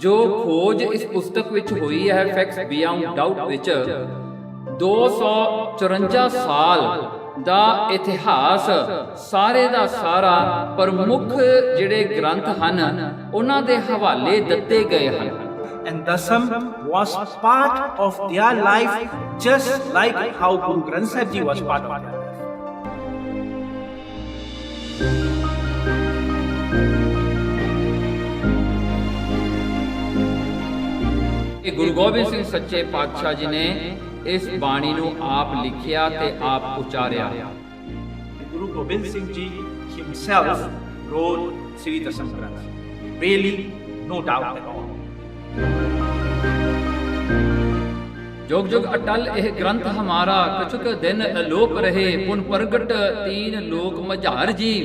ਜੋ ਖੋਜ ਇਸ ਪੁਸਤਕ ਵਿੱਚ ਹੋਈ ਹੈ ਫੈਕਟਸ ਬਿਯੋਂਡ ਡਾਊਟ ਵਿੱਚ 254 ਸਾਲ ਦਾ ਇਤਿਹਾਸ ਸਾਰੇ ਦਾ ਸਾਰਾ ਪ੍ਰਮੁੱਖ ਜਿਹੜੇ ਗ੍ਰੰਥ ਹਨ ਉਹਨਾਂ ਦੇ ਹਵਾਲੇ ਦਿੱਤੇ ਗਏ ਹਨ। And Dasam was part of their life, just like how Guru Granth Sahib Ji was part of their life. ਇਹ ਗੁਰੂ ਗੋਬਿੰਦ ਸਿੰਘ ਸੱਚੇ ਪਾਤਸ਼ਾਹ ਜੀ ਨੇ ਇਸ ਬਾਣੀ ਨੂੰ ਆਪ ਲਿਖਿਆ ਤੇ ਆਪ ਉਚਾਰਿਆ। Guru Gobind Singh Ji himself wrote Sri Dasam Granth. Really, no doubt at all. जोग जोग अटल एह ग्रंथ हमारा कछुक दिन अलोप रहे पुन प्रगट तीन लोक मझार जी।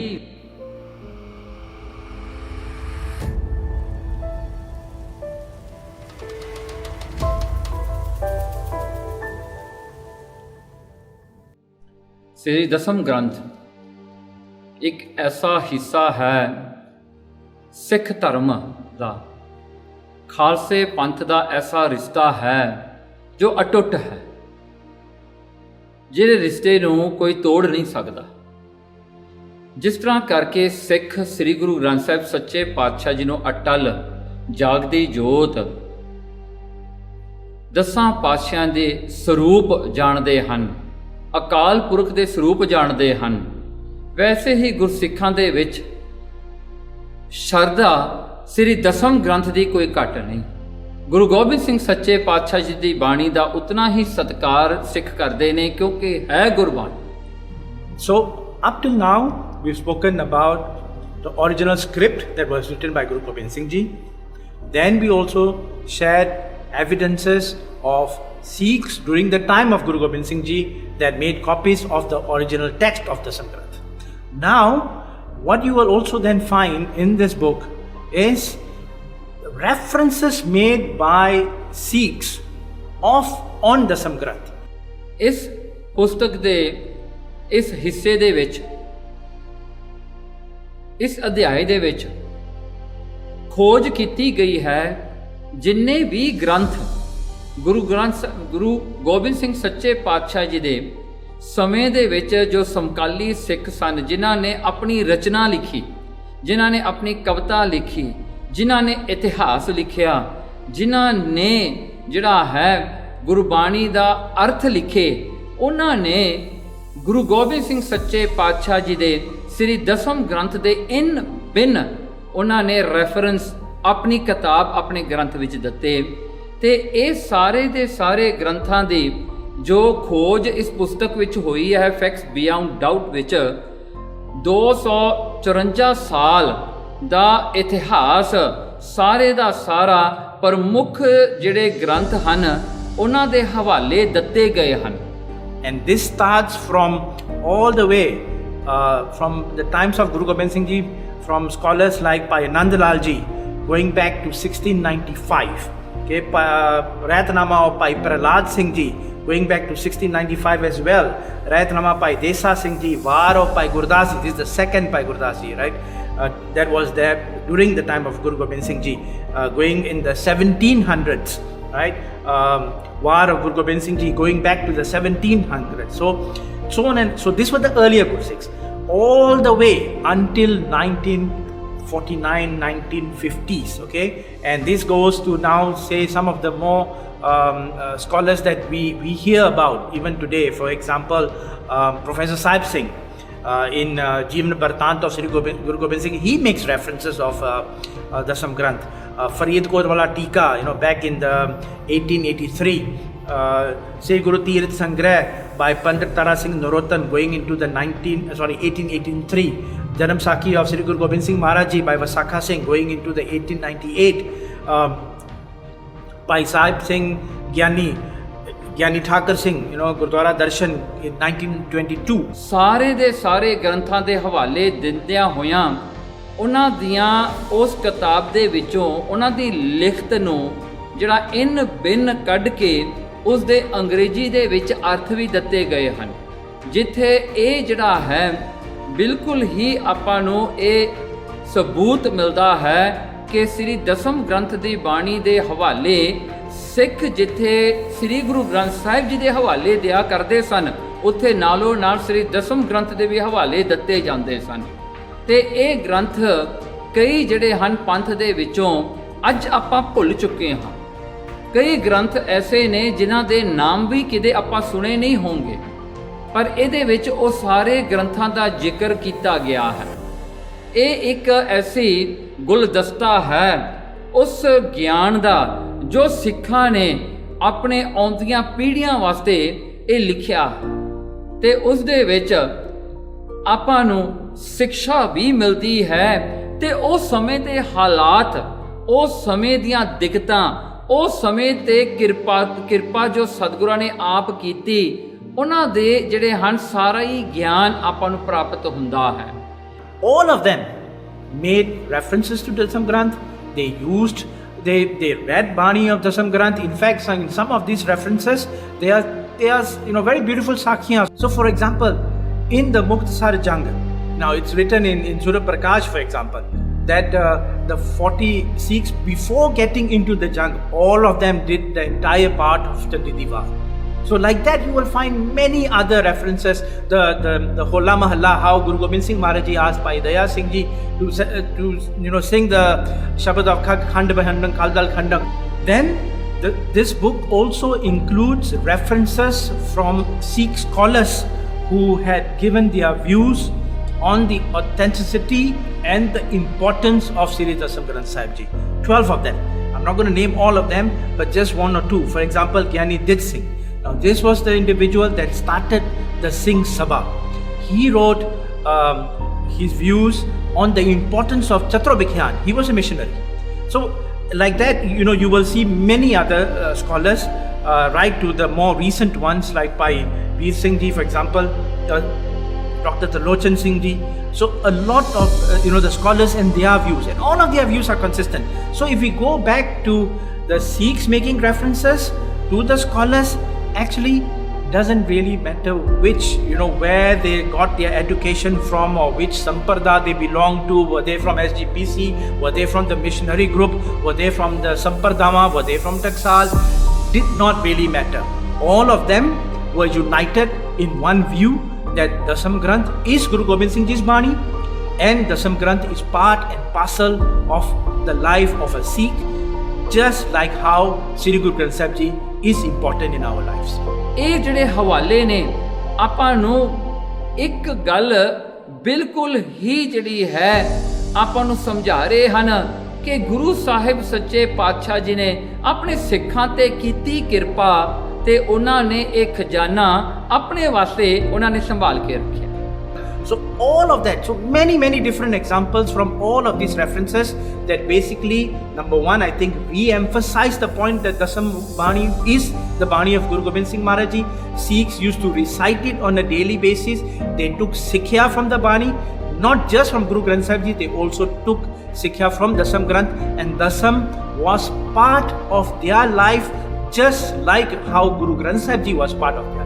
श्री दसम ग्रंथ एक ऐसा हिस्सा है सिख धर्म का, खालसे पंथ का ऐसा रिश्ता है जो अटुट है, जिहड़े रिश्ते नूं कोई तोड़ नहीं सकता। जिस तरह करके सिख श्री गुरु ग्रंथ साहिब सच्चे पातशाह जी नूं अटल जागदी जोत दसां पातशाहां दे स्वरूप जाणदे हन, अकाल पुरख दे स्वरूप जाणदे हन, वैसे ही गुरसिखां दे विच शरधा श्री दसम ग्रंथ की कोई घट नहीं। गुरु गोबिंद सिंह सच्चे पातशाह जी की बाणी का उतना ही सत्कार सिख करते हैं क्योंकि है Gurbani. So up till now we've spoken about the original script that was written by Guru Gobind Singh Ji. Then we also shared evidences of Sikhs during the time of Guru Gobind Singh Ji that made copies of the original text of the Dasam Granth. Now what you will also then find in this book is references made by Sikhs on Dasam Granth. इस पुस्तक दे इस हिस्से दे विच इस अध्याय दे विच खोज कीती गई है जिन्ने भी ग्रंथ गुरु गोबिंद सिंह सच्चे पातशाह जी दे समय दे विच जो समकाली सिख सन, जिन्हां ने अपनी रचना लिखी, जिन्हां ने अपनी कविता लिखी, जिन्हां ने इतिहास लिखिया, जिन्हां ने जिहड़ा है गुरबाणी दा अर्थ लिखे, उन्हां ने गुरु गोबिंद सिंह सच्चे पातशाह जी दे श्री दसम ग्रंथ दे इन बिन उन्हां ने रेफरेंस अपनी किताब अपने ग्रंथ विच दिते। ते ये सारे दे सारे ग्रंथां दी जो खोज इस पुस्तक विच हुई है फैक्ट्स बियॉन्ड डाउट विच 254 साल ਦਾ ਇਤਿਹਾਸ ਸਾਰੇ ਦਾ ਸਾਰਾ ਪ੍ਰਮੁੱਖ ਜਿਹੜੇ ਗ੍ਰੰਥ ਹਨ ਉਹਨਾਂ ਦੇ ਹਵਾਲੇ ਦਿੱਤੇ ਗਏ ਹਨ। And this starts from all the way from the times of Guru Gobind Singh Ji, from scholars like Bhai Nand Lal Ji going back to 1695, okay, Raitnama of Bhai Prahlad Singh Ji going back to 1695 as well, Raitnama Bhai Desa Singh Ji, War of Bhai Gurdas Ji, this is the second Bhai Gurdas Ji, right? That was there during the time of Guru Gobind Singh Ji, going in the 1700s, right? War of Guru Gobind Singh Ji going back to the 1700s. So on and so these were the earlier Guru Sikhs, all the way until 1949, 1950s, okay? And this goes to now say some of the more scholars that we hear about even today. For example, Professor Sahib Singh. In Jeevan Bartant of Sri Guru Gobind Singh, he makes references of Dasam Granth. Farid Kodwala Tika, back in the 1883, Sri Guru Tirth Sangrah by Pandit Tara Singh Narotan going into the 1883. Janam Sakhi of Sri Guru Gobind Singh Maharaj Ji by Vasakha Singh going into the 1898. By Sahib Singh Giani Thakur Singh Gurdwara Darshan in 1922। ਸਾਰੇ ਦੇ ਸਾਰੇ ਗ੍ਰੰਥਾਂ ਦੇ ਹਵਾਲੇ ਦਿੰਦਿਆਂ ਹੋਇਆਂ ਉਹਨਾਂ ਦੀਆਂ ਉਸ ਕਿਤਾਬ ਦੇ ਵਿੱਚੋਂ ਉਹਨਾਂ ਦੀ ਲਿਖਤ ਨੂੰ ਜਿਹੜਾ ਇਨ ਬਿਨ ਕੱਢ ਕੇ ਉਸ ਦੇ ਅੰਗਰੇਜ਼ੀ ਦੇ ਵਿੱਚ ਅਰਥ ਵੀ ਦਿੱਤੇ ਗਏ ਹਨ, ਜਿੱਥੇ ਇਹ ਜਿਹੜਾ ਹੈ ਬਿਲਕੁਲ ਹੀ ਆਪਾਂ ਨੂੰ ਇਹ ਸਬੂਤ ਮਿਲਦਾ ਹੈ ਕਿ ਸ੍ਰੀ ਦਸਮ ਗ੍ਰੰਥ ਦੀ ਬਾਣੀ ਦੇ ਹਵਾਲੇ ਸਿੱਖ ਜਿੱਥੇ ਸ੍ਰੀ ਗੁਰੂ ਗ੍ਰੰਥ ਸਾਹਿਬ ਜੀ ਦੇ ਹਵਾਲੇ ਦਿਆ ਕਰਦੇ ਸਨ, ਉੱਥੇ ਨਾਲੋਂ ਨਾਲ ਸ੍ਰੀ ਦਸਮ ਗ੍ਰੰਥ ਦੇ ਵੀ ਹਵਾਲੇ ਦਿੱਤੇ ਜਾਂਦੇ ਸਨ। ਤੇ ਇਹ ਗ੍ਰੰਥ ਕਈ ਜਿਹੜੇ ਹਨ ਪੰਥ ਦੇ ਵਿੱਚੋਂ ਅੱਜ ਆਪਾਂ ਭੁੱਲ ਚੁੱਕੇ ਹਾਂ। ਕਈ ਗ੍ਰੰਥ ਐਸੇ ਨੇ ਜਿਨ੍ਹਾਂ ਦੇ ਨਾਮ ਵੀ ਕਿਤੇ ਆਪਾਂ ਸੁਣੇ ਨਹੀਂ ਹੋਣਗੇ, ਪਰ ਇਹਦੇ ਵਿੱਚ ਉਹ ਸਾਰੇ ਗ੍ਰੰਥਾਂ ਦਾ ਜ਼ਿਕਰ ਕੀਤਾ ਗਿਆ ਹੈ। ਇਹ ਇੱਕ ਐਸੀ ਗੁਲਦਸਤਾ ਹੈ ਉਸ ਗਿਆਨ ਦਾ ਜੋ ਸਿੱਖਾਂ ਨੇ ਆਪਣੇ ਆਉਂਦੀਆਂ ਪੀੜ੍ਹੀਆਂ ਵਾਸਤੇ ਇਹ ਲਿਖਿਆ ਹੈ, ਤੇ ਉਸ ਦੇ ਵਿੱਚ ਆਪਾਂ ਨੂੰ ਸਿੱਖਿਆ ਵੀ ਮਿਲਦੀ ਹੈ ਤੇ ਉਸ ਸਮੇਂ ਦੇ ਹਾਲਾਤ, ਉਸ ਸਮੇਂ ਦੀਆਂ ਦਿੱਕਤਾਂ, ਉਸ ਸਮੇਂ ਤੇ ਕਿਰਪਾ ਜੋ ਸਤਿਗੁਰਾਂ ਨੇ ਆਪ ਕੀਤੀ, ਉਹਨਾਂ ਦੇ ਜਿਹੜੇ ਹਨ ਸਾਰਾ ਹੀ ਗਿਆਨ ਆਪਾਂ ਨੂੰ ਪ੍ਰਾਪਤ ਹੁੰਦਾ ਹੈ। All of them made references to Dasam Granth. They read Bani of Dasam Granth. In fact, in some of these references, they are very beautiful sakhiyas. So, for example, in the Muktasar Jang, now it's written in Surya Prakash, for example, that the 40 Sikhs, before getting into the Jang, all of them did the entire part of the Diwar. So like that you will find many other references. The Hola Mahalla, how Guru Gobind Singh Maharaj Ji asked Bhai Daya Singh Ji to sing the Shabad of Khand Bahandang Kaldal Khandang. Then this book also includes references from Sikh scholars who had given their views on the authenticity and the importance of Sri Dasam Granth Sahib Ji. 12 of them. I'm not going to name all of them, but just one or two. For example, Gyani Dit Singh. Now, this was the individual that started the Singh Sabha. He wrote his views on the importance of Chatra Vikhyan. He was a missionary. So, like that, you will see many other scholars, right to the more recent ones, like by Veer Singh Ji, for example, Dr. Talochan Singh Ji. So, a lot of the scholars and their views, and all of their views are consistent. So, if we go back to the Sikhs making references to the scholars, actually doesn't really matter which, where they got their education from or which samprada they belong to. Were they from SGPC? Were they from the missionary group? Were they from the Sampardama? Were they from Taksal? Did not really matter. All of them were united in one view that Dasam Granth is Guru Gobind Singh Ji's Bani, and Dasam Granth is part and parcel of the life of a Sikh, just like how Sri Guru Granth Sahib Ji is important in our lives. ਇਹ ਜਿਹੜੇ ਹਵਾਲੇ ਨੇ ਆਪਾਂ ਨੂੰ ਇੱਕ ਗੱਲ ਬਿਲਕੁਲ ਹੀ ਜਿਹੜੀ ਹੈ ਆਪਾਂ ਨੂੰ ਸਮਝਾ ਰਹੇ ਹਨ ਕਿ ਗੁਰੂ ਸਾਹਿਬ ਸੱਚੇ ਪਾਤਸ਼ਾਹ ਜੀ ਨੇ ਆਪਣੇ ਸਿੱਖਾਂ ਤੇ ਕੀਤੀ ਕਿਰਪਾ ਤੇ ਉਹਨਾਂ ਨੇ ਇਹ ਖਜ਼ਾਨਾ ਆਪਣੇ ਵਾਸਤੇ ਉਹਨਾਂ ਨੇ ਸੰਭਾਲ ਕੇ ਰੱਖਿਆ। So all of that, so many different examples from all of these references that basically, number one, I think re-emphasize the point that Dasam Bani is the Bani of Guru Gobind Singh Maharaj Ji. Sikhs used to recite it on a daily basis. They took Sikhya from the Bani, not just from Guru Granth Sahib Ji, they also took Sikhya from Dasam Granth, and Dasam was part of their life just like how Guru Granth Sahib Ji was part of their life.